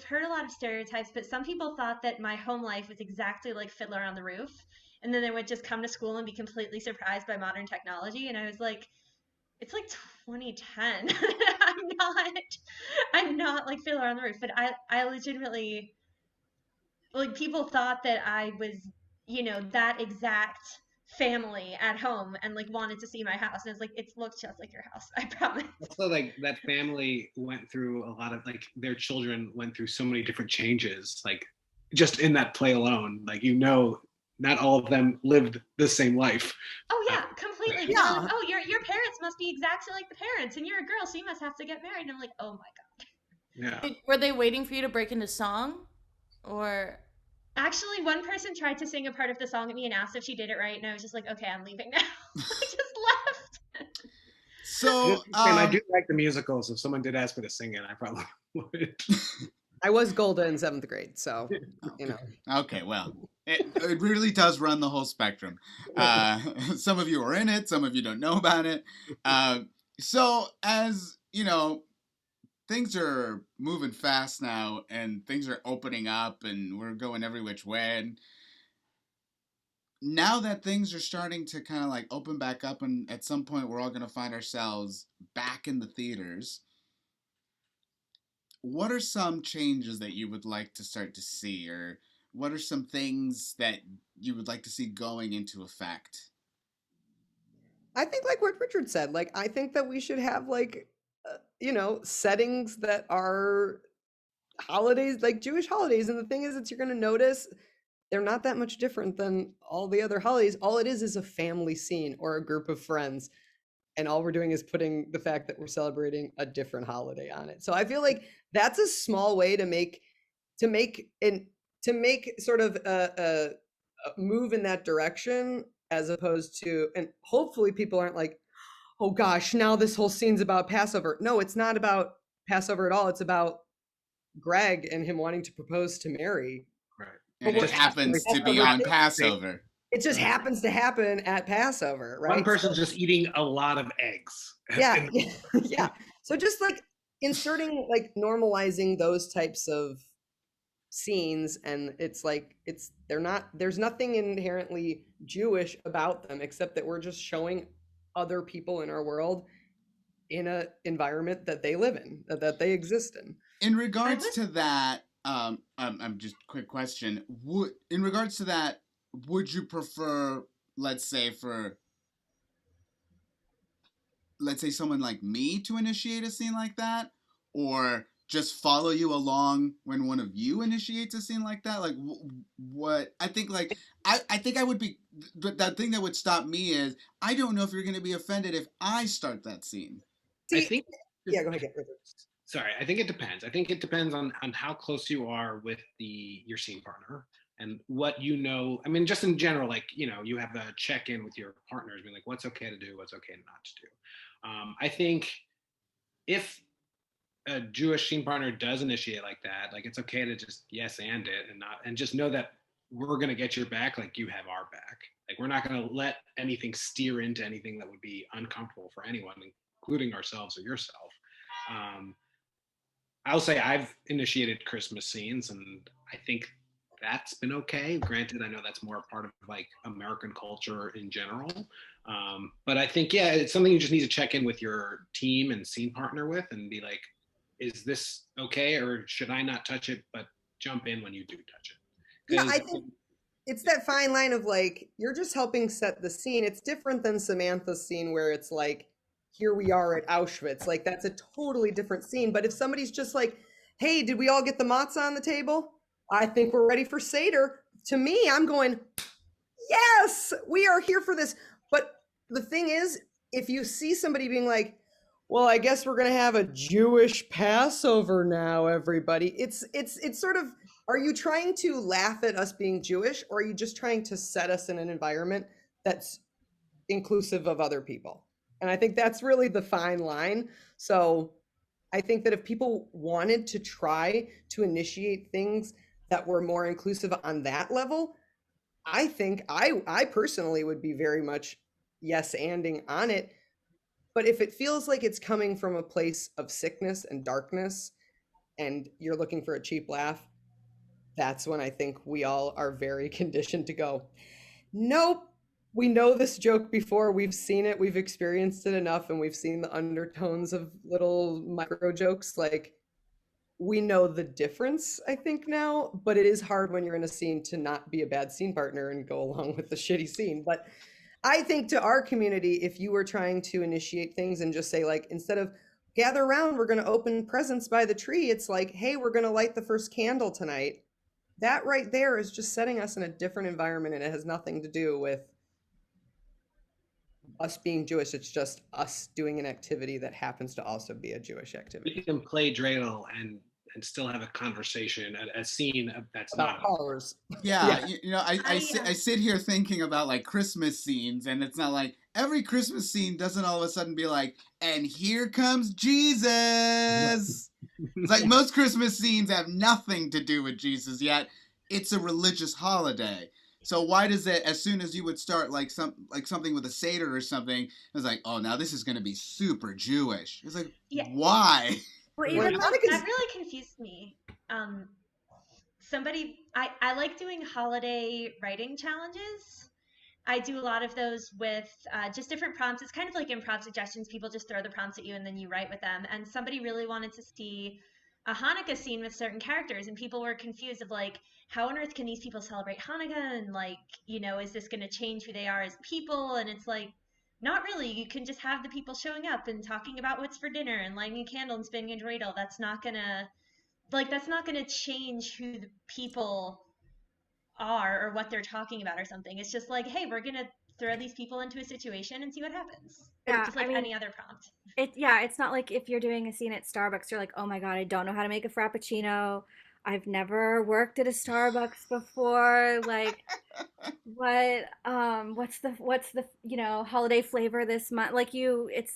heard a lot of stereotypes, but some people thought that my home life was exactly like Fiddler on the Roof. And then they would just come to school and be completely surprised by modern technology. And I was like, it's like 2010. I'm not like Fiddler on the Roof, but I legitimately, like, people thought that I was, that exact family at home and like wanted to see my house. And I was like, it looks just like your house, I promise. Also, like that family went through a lot of like their children went through so many different changes, like just in that play alone, like not all of them lived the same life. Oh yeah, completely. Yeah. Like, oh, your parents must be exactly like the parents, and you're a girl, so you must have to get married. And I'm like, oh my God. Yeah. Were they waiting for you to break into song, or? Actually, one person tried to sing a part of the song at me and asked if she did it right, and I was just like, okay, I'm leaving now. I just left. So And I do like the musicals. If someone did ask me to sing it, I probably would. I was Golda in 7th grade, so, you know. okay, well, it really does run the whole spectrum. Some of you are in it, some of you don't know about it. So as you know, things are moving fast now, and things are opening up, and we're going every which way. And now that things are starting to kind of like open back up, and at some point we're all going to find ourselves back in the theaters, what are some changes that you would like to start to see, or what are some things that you would like to see going into effect? I think like what Richard said, like, I think that we should have like, settings that are holidays, like Jewish holidays. And the thing is, you're going to notice they're not that much different than all the other holidays. All it is a family scene or a group of friends. And all we're doing is putting the fact that we're celebrating a different holiday on it. So I feel like that's a small way to make sort of a move in that direction, as opposed to, and hopefully people aren't like, oh gosh, now this whole scene's about Passover. No, it's not about Passover at all. It's about Greg and him wanting to propose to Mary. Right. And it happens to be on Passover. It just happens to happen at Passover, right? One person's just eating a lot of eggs. Yeah, yeah. So just like inserting, like normalizing those types of scenes, and it's like they're not, there's nothing inherently Jewish about them except that we're just showing other people in our world in a environment that they live in, that they exist in. In I regards was to that, I'm just quick question. Would in regards to that, would you prefer, let's say for let's say someone like me to initiate a scene like that, or just follow you along when one of you initiates a scene like that? Like what I think, like I think I would be, but that thing that would stop me is I don't know if you're going to be offended if I start that scene. I See, think yeah, go ahead. sorry, I think it depends. I think it depends on how close you are with your scene partner and what you know. I mean, just in general, like, you have a check-in with your partners, being like, what's okay to do, what's okay not to do. I think if a Jewish scene partner does initiate like that, like, it's okay to just yes and it, and just know that we're gonna get your back, like you have our back. Like, we're not gonna let anything steer into anything that would be uncomfortable for anyone, including ourselves or yourself. Um, I'll say I've initiated Christmas scenes, and I think that's been okay. Granted, I know that's more a part of like American culture in general, but I think, yeah, it's something you just need to check in with your team and scene partner with, and be like, "Is this okay, or should I not touch it, but jump in when you do touch it?" Yeah, Because I think it's that fine line of like, you're just helping set the scene. It's different than Samantha's scene where it's like, here we are at Auschwitz. Like, that's a totally different scene. But if somebody's just like, hey, did we all get the matzah on the table? I think we're ready for Seder. To me, I'm going, yes, we are here for this. But the thing is, if you see somebody being like, well, I guess we're going to have a Jewish Passover now, everybody. It's sort of, are you trying to laugh at us being Jewish, or are you just trying to set us in an environment that's inclusive of other people? And I think that's really the fine line. So I think that if people wanted to try to initiate things that were more inclusive on that level, I think I personally would be very much yes anding on it. But if it feels like it's coming from a place of sickness and darkness, and you're looking for a cheap laugh, that's when I think we all are very conditioned to go, nope, we know this joke before, we've seen it, we've experienced it enough, and we've seen the undertones of little micro jokes. Like, we know the difference, I think, now, but it is hard when you're in a scene to not be a bad scene partner and go along with the shitty scene. But I think to our community, if you were trying to initiate things and just say, like, instead of gather around, we're going to open presents by the tree, it's like, hey, we're going to light the first candle tonight. That right there is just setting us in a different environment, and it has nothing to do with us being Jewish. It's just us doing an activity that happens to also be a Jewish we activity. can play dreidel and still have a conversation, a scene that's About not. cars. Yeah, Yeah. I sit here thinking about like Christmas scenes, and it's not like every Christmas scene doesn't all of a sudden be like, and here comes Jesus. It's like most Christmas scenes have nothing to do with Jesus, yet it's a religious holiday. So why does it, as soon as you would start like something with a Seder or something, it's like, oh, now this is going to be super Jewish. It's like, Yeah. why? Well, Well, even That really confused me. I like doing holiday writing challenges. I do a lot of those with just different prompts. It's kind of like improv suggestions. People just throw the prompts at you and then you write with them. And somebody really wanted to see a Hanukkah scene with certain characters, and people were confused of like, how on earth can these people celebrate Hanukkah? And like, is this going to change who they are as people? And it's like, not really. You can just have the people showing up and talking about what's for dinner and lighting a candle and spinning a dreidel. That's not gonna change who the people are or what they're talking about or something. It's just like, hey, we're gonna throw these people into a situation and see what happens. yeah, Just I like mean, any other prompt. it's not like if you're doing a scene at Starbucks, you're like, oh my God, I don't know how to make a Frappuccino. I've never worked at a Starbucks before. Like, what's the holiday flavor this month? Like,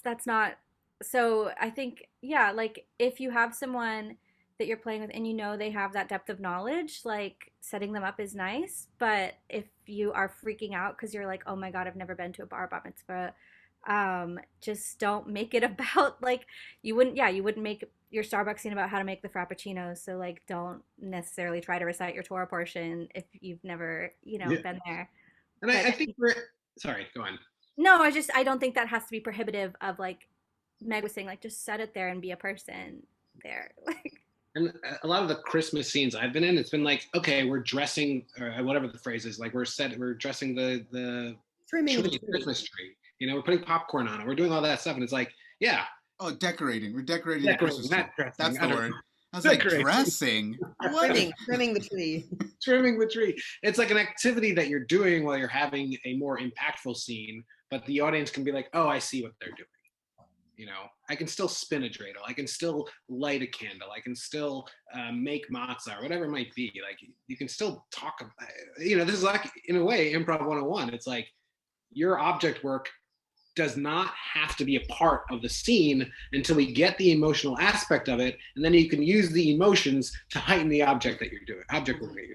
that's not. So I think, yeah, like if you have someone that you're playing with and they have that depth of knowledge, like setting them up is nice. But if you are freaking out because you're like, oh my God, I've never been to a bar mitzvah Just don't make it about like you wouldn't make your Starbucks scene about how to make the frappuccino. So like, don't necessarily try to recite your Torah portion if you've never, Yeah. been there. And But I think we're sorry, go on. no, I don't think that has to be prohibitive of like Meg was saying, like just set it there and be a person there. Like And a lot of the Christmas scenes I've been in, it's been like, okay, we're dressing, or whatever the phrase is, like we're dressing the Trimming the tree, tree. Christmas tree. We're putting popcorn on it. We're doing all that stuff, and it's like, yeah, Oh, decorating. We're decorating the decorating, Christmas tree. not dressing. That's I the don't word. know. I was like, Decorating. dressing? What? Trimming the tree. Trimming the tree. It's like an activity that you're doing while you're having a more impactful scene, but the audience can be like, oh, I see what they're doing. I can still spin a dreidel. I can still light a candle. I can still make matzah or whatever it might be. Like you can still talk about, this is like, in a way, Improv 101. It's like your object work does not have to be a part of the scene until we get the emotional aspect of it, and then you can use the emotions to heighten the object work that you're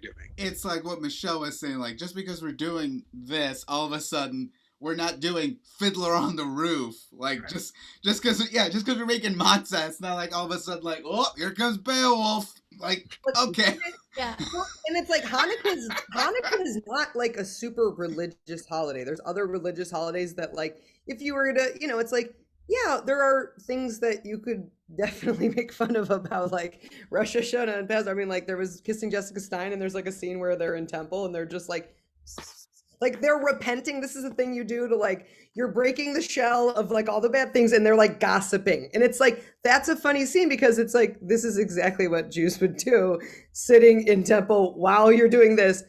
doing. It's like what Michelle was saying, like, just because we're doing this, all of a sudden, we're not doing Fiddler on the Roof. Like, right. just because we're making matzah, it's not like all of a sudden, like, oh, here comes Beowulf. Like, okay. Yeah. Well, and it's like Hanukkah is not like a super religious holiday. There's other religious holidays that, like, if you were to, it's like, yeah, there are things that you could definitely make fun of about, like Rosh Hashanah and Passover. I mean, like there was Kissing Jessica Stein, and there's like a scene where they're in temple and they're just like they're repenting. This is the thing you do to, like, you're breaking the shell of like all the bad things, and they're like gossiping. And it's like, that's a funny scene because it's like, this is exactly what Jews would do, sitting in temple while you're doing this,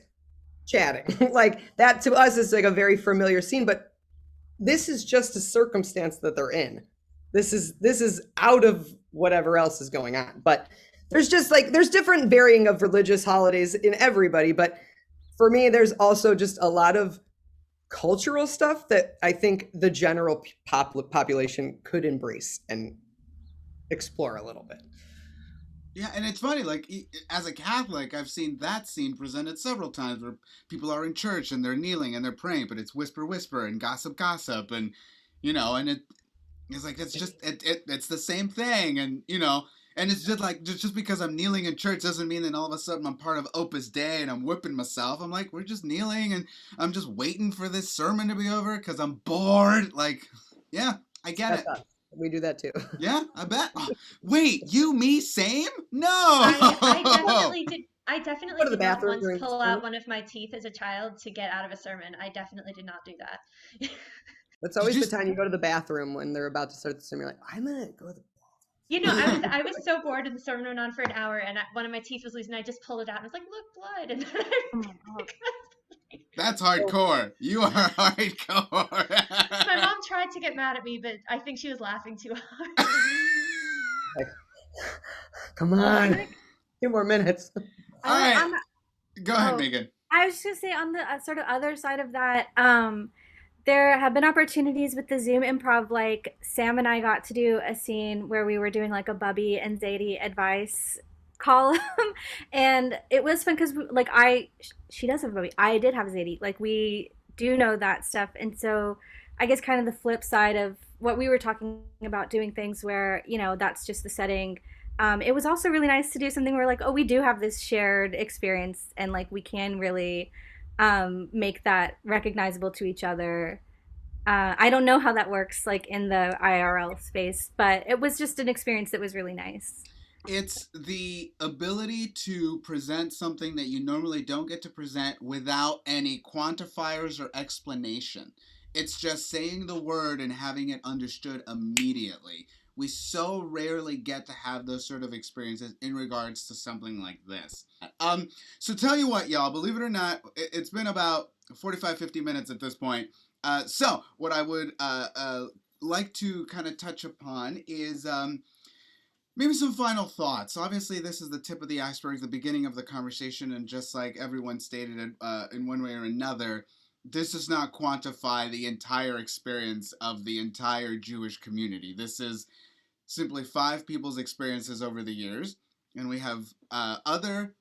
chatting. Like that to us is like a very familiar scene, but this is just a circumstance that they're in. This is out of whatever else is going on. But there's just like, there's different varying of religious holidays in everybody, but for me, there's also just a lot of cultural stuff that I think the general population could embrace and explore a little bit. Yeah, and it's funny, like, as a Catholic, I've seen that scene presented several times where people are in church and they're kneeling and they're praying, but it's whisper, whisper and gossip, gossip, and, and it's like, it's just, it's the same thing, and, and it's just like, just because I'm kneeling in church doesn't mean that all of a sudden I'm part of Opus Dei and I'm whipping myself. I'm like, we're just kneeling and I'm just waiting for this sermon to be over because I'm bored. Like, yeah, I get That's it. us. We do that too. Yeah, I bet. Oh, wait, you, me, same? No. I definitely did not once pull out one of my teeth as a child to get out of a sermon. I definitely did not do that. That's always the time you go to the bathroom when they're about to start the sermon. You're like, I'm gonna go to the I was so bored and the sermon went on for an hour, and one of my teeth was loose, and I just pulled it out, and I was like, look, blood. And then That's hardcore. You are hardcore. My mom tried to get mad at me, but I think she was laughing too hard. Like, come on, 2 more minutes. All right, go ahead, Megan. I was just gonna say, on the sort of other side of that, there have been opportunities with the Zoom Improv, like Sam and I got to do a scene where we were doing like a Bubby and Zadie advice column, and it was fun because like she does have a Bubby, I did have a Zadie, like we do know that stuff, and so I guess kind of the flip side of what we were talking about, doing things where that's just the setting. It was also really nice to do something where like, oh, we do have this shared experience, and like we can really make that recognizable to each other. I don't know how that works like in the IRL space, but it was just an experience that was really nice. It's the ability to present something that you normally don't get to present without any quantifiers or explanation. It's just saying the word and having it understood immediately. We so rarely get to have those sort of experiences in regards to something like this. So tell you what, y'all, believe it or not, it's been about 45, 50 minutes at this point. So what I would like to kind of touch upon is maybe some final thoughts. Obviously, this is the tip of the iceberg, the beginning of the conversation, and just like everyone stated in one way or another, this does not quantify the entire experience of the entire Jewish community. This is simply 5 people's experiences over the years, and we have other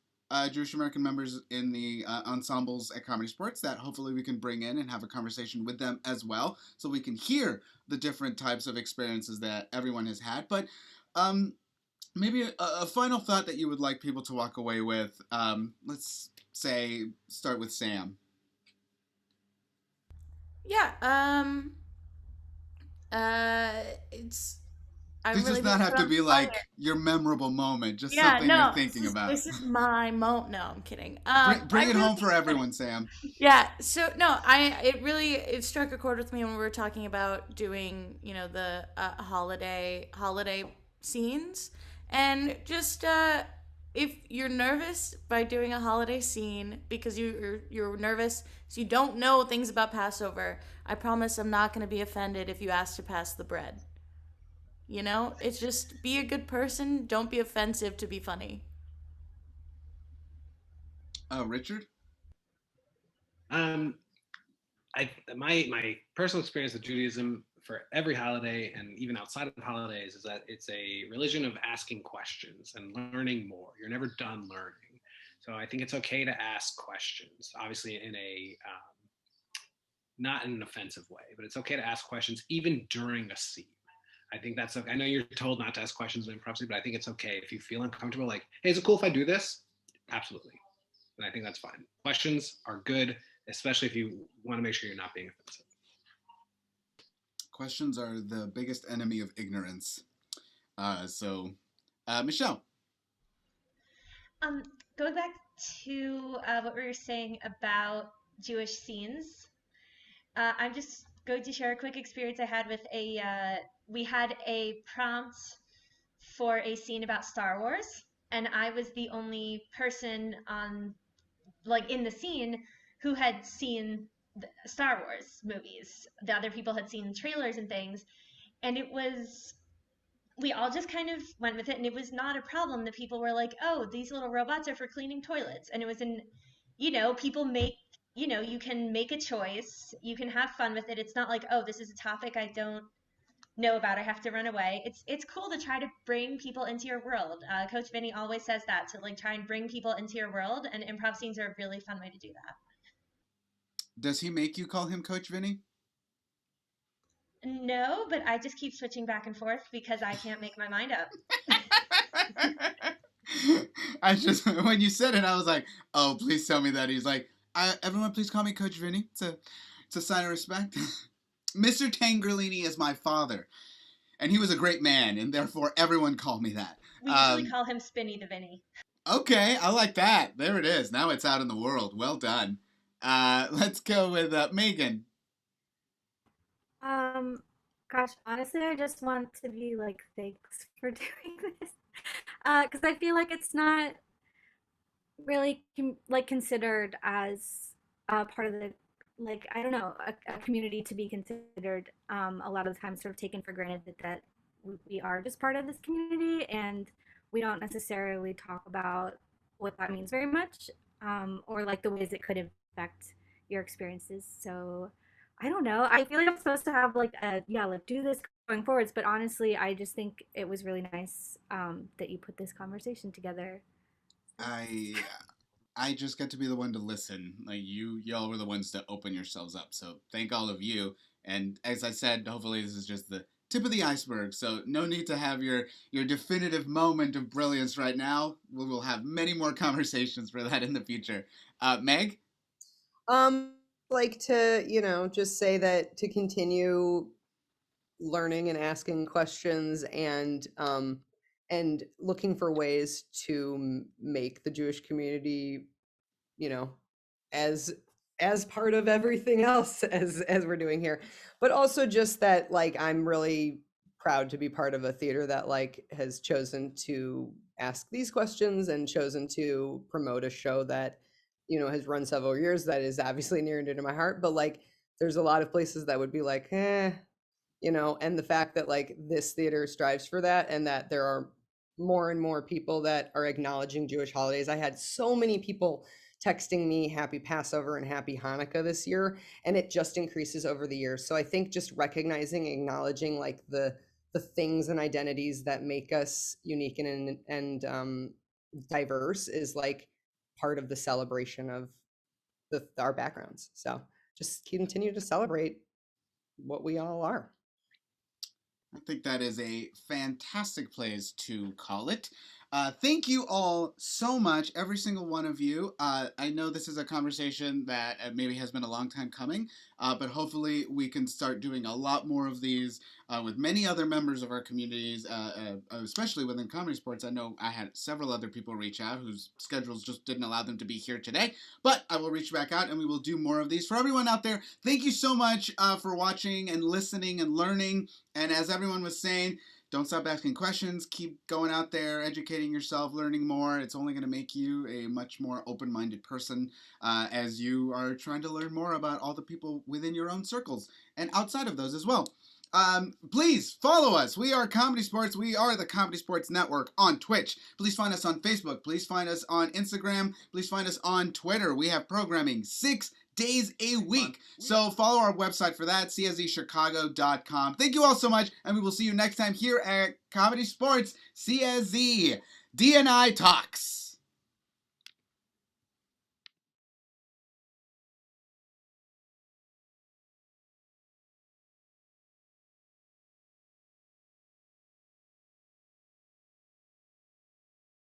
Jewish American members in the ensembles at Comedy Sports that hopefully we can bring in and have a conversation with them as well, so we can hear the different types of experiences that everyone has had. But maybe a final thought that you would like people to walk away with. Let's say start with Sam. Yeah. It's. I've This really does not been have put to on be the spot like your memorable moment, just Yeah, something you're no, thinking about. this is my mo. No, I'm kidding. Bring I it really, home for everyone, Sam. yeah. So no, it struck a chord with me when we were talking about doing, the holiday scenes, and just if you're nervous by doing a holiday scene because you're nervous, so you don't know things about Passover. I promise I'm not going to be offended if you ask to pass the bread. It's just be a good person. Don't be offensive to be funny. Richard? Um, my personal experience with Judaism for every holiday and even outside of holidays is that it's a religion of asking questions and learning more. You're never done learning. So I think it's okay to ask questions, obviously in a not in an offensive way, but it's okay to ask questions even during a scene. I think that's okay. I know you're told not to ask questions in improv, but I think it's okay if you feel uncomfortable. Like, hey, is it cool if I do this? Absolutely, and I think that's fine. Questions are good, especially if you want to make sure you're not being offensive. Questions are the biggest enemy of ignorance. Michelle. Um, Going back to what we were saying about Jewish scenes, I'm just going to share a quick experience I had with we had a prompt for a scene about Star Wars, and I was the only person in the scene who had seen the Star Wars movies. The other people had seen trailers and things, and we all just kind of went with it, and it was not a problem. The people were like, "Oh, these little robots are for cleaning toilets," and it was people make, you can make a choice, you can have fun with it. It's not like, "Oh, this is a topic I don't know about, I have to run away." It's cool to try to bring people into your world. Coach Vinny always says that, to like try and bring people into your world, and improv scenes are a really fun way to do that. Does he make you call him Coach Vinny? No, but I just keep switching back and forth because I can't make my mind up. I just, when you said it, I was like, oh, please tell me that. He's like, everyone, please call me Coach Vinny. It's a sign of respect. Mr. Tangerlini is my father, and he was a great man, and therefore everyone called me that. We usually call him Spinny the Vinny. Okay, I like that. There it is. Now it's out in the world. Well done. Let's go with Megan. Gosh, honestly, I just want to be like, thanks for doing this. Because I feel like it's not really considered as part of the, like, I don't know, a community to be considered. A lot of the time sort of taken for granted that we are just part of this community, and we don't necessarily talk about what that means very much, or like the ways it could affect your experiences. So I don't know. I feel like I'm supposed to have like do this going forwards, but honestly, I just think it was really nice that you put this conversation together. I just get to be the one to listen. Like y'all were the ones to open yourselves up. So thank all of you. And as I said, hopefully this is just the tip of the iceberg. So no need to have your definitive moment of brilliance right now. We will have many more conversations for that in the future. Meg? Like to, just say that to continue learning and asking questions and looking for ways to make the Jewish community, as part of everything else as we're doing here. But also just that, like, I'm really proud to be part of a theater that like has chosen to ask these questions and chosen to promote a show that has run several years, that is obviously near and dear to my heart. But like there's a lot of places that would be like, and the fact that like this theater strives for that, and that there are more and more people that are acknowledging Jewish holidays. I had so many people texting me happy Passover and happy Hanukkah this year, and it just increases over the years. So I think just recognizing, acknowledging like the things and identities that make us unique and diverse is like part of the celebration of our backgrounds. So just continue to celebrate what we all are. I think that is a fantastic place to call it. Thank you all so much, every single one of you. I know this is a conversation that maybe has been a long time coming, but hopefully we can start doing a lot more of these with many other members of our communities, especially within comedy sports. I know I had several other people reach out whose schedules just didn't allow them to be here today, but I will reach back out and we will do more of these. For everyone out there, thank you so much for watching and listening and learning. And as everyone was saying, don't stop asking questions. Keep going out there, educating yourself, learning more. It's only going to make you a much more open-minded person as you are trying to learn more about all the people within your own circles and outside of those as well. Please follow us. We are Comedy Sports. We are the Comedy Sports Network on Twitch. Please find us on Facebook. Please find us on Instagram. Please find us on Twitter. We have programming 6 days a week. So follow our website for that, czchicago.com. Thank you all so much, and we will see you next time here at Comedy Sports CSZ. D&I Talks.